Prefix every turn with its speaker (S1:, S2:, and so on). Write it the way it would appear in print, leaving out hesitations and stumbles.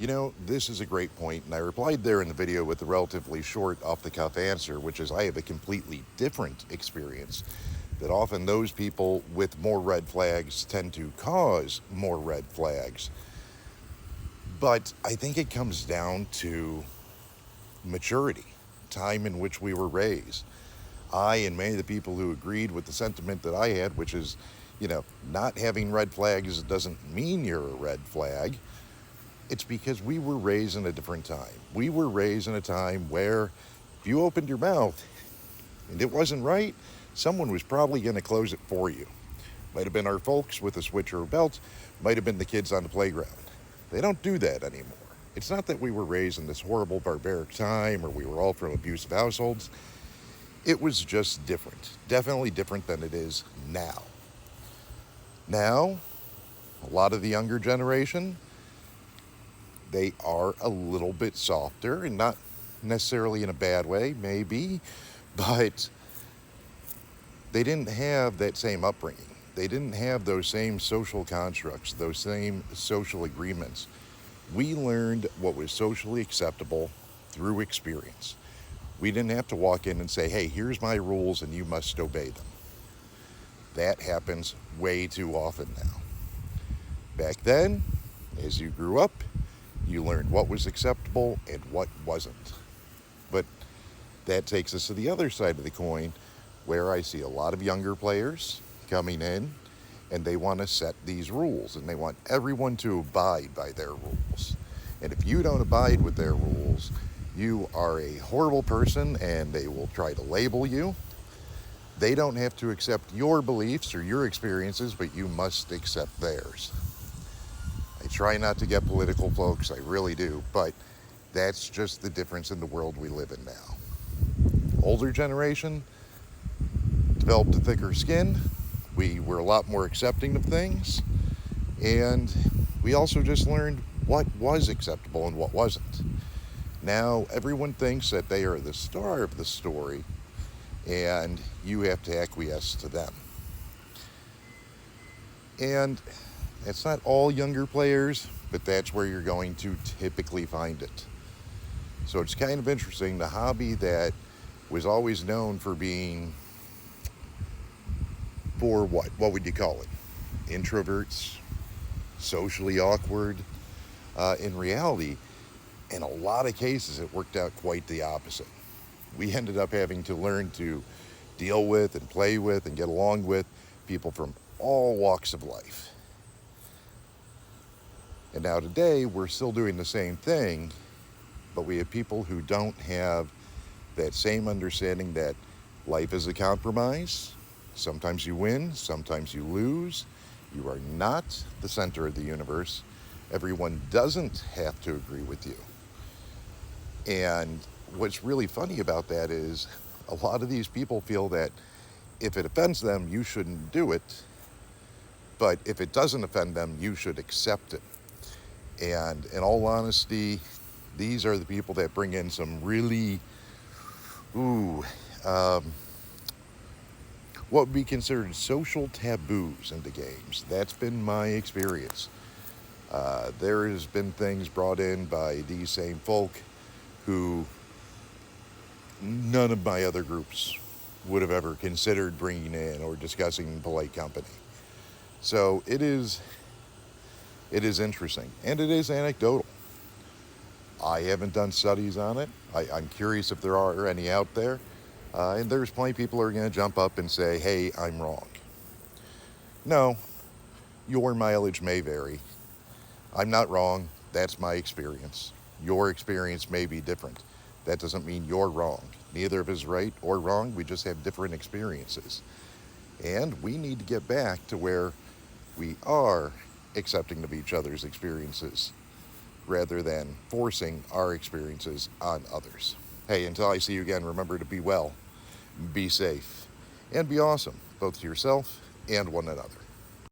S1: This is a great point, and I replied there in the video with a relatively short, off-the-cuff answer, which is I have a completely different experience. That often those people with more red flags tend to cause more red flags. But I think it comes down to maturity, time in which we were raised. I and many of the people who agreed with the sentiment that I had, which is, not having red flags doesn't mean you're a red flag. It's because we were raised in a different time. We were raised in a time where if you opened your mouth and it wasn't right, someone was probably going to close it for you. Might have been our folks with a switch or a belt, might have been the kids on the playground. They don't do that anymore. It's not that we were raised in this horrible barbaric time or we were all from abusive households. It was just different. Definitely different than it is now. Now, a lot of the younger generation, they are a little bit softer, and not necessarily in a bad way, maybe, but they didn't have that same upbringing. They didn't have those same social constructs, those same social agreements. We learned what was socially acceptable through experience. We didn't have to walk in and say, hey, here's my rules and you must obey them. That happens way too often now. Back then, as you grew up, you learned what was acceptable and what wasn't. But that takes us to the other side of the coin, where I see a lot of younger players coming in and they want to set these rules and they want everyone to abide by their rules. And if you don't abide with their rules, you are a horrible person and they will try to label you. They don't have to accept your beliefs or your experiences, but you must accept theirs. I try not to get political, folks, I really do, but that's just the difference in the world we live in now. Older generation developed a thicker skin. We were a lot more accepting of things, and we also just learned what was acceptable and what wasn't. Now everyone thinks that they are the star of the story, and you have to acquiesce to them. And it's not all younger players, but that's where you're going to typically find it. So it's kind of interesting. The hobby that was always known for being, for what would you call it? Introverts, socially awkward. In reality, in a lot of cases, it worked out quite the opposite. We ended up having to learn to deal with and play with and get along with people from all walks of life. And now today, we're still doing the same thing, but we have people who don't have that same understanding that life is a compromise. Sometimes you win, sometimes you lose. You are not the center of the universe. Everyone doesn't have to agree with you. And what's really funny about that is a lot of these people feel that if it offends them, you shouldn't do it. But if it doesn't offend them, you should accept it. And in all honesty, these are the people that bring in some really, what would be considered social taboos into games. That's been my experience. There has been things brought in by these same folk who none of my other groups would have ever considered bringing in or discussing in polite company. So it is interesting, and it is anecdotal. I haven't done studies on it. I'm curious if there are any out there. And there's plenty of people who are going to jump up and say, hey, I'm wrong. No, your mileage may vary. I'm not wrong. That's my experience. Your experience may be different. That doesn't mean you're wrong. Neither of us is right or wrong. We just have different experiences. And we need to get back to where we are accepting of each other's experiences rather than forcing our experiences on others. Hey, until I see you again, remember to be well, be safe, and be awesome, both to yourself and one another.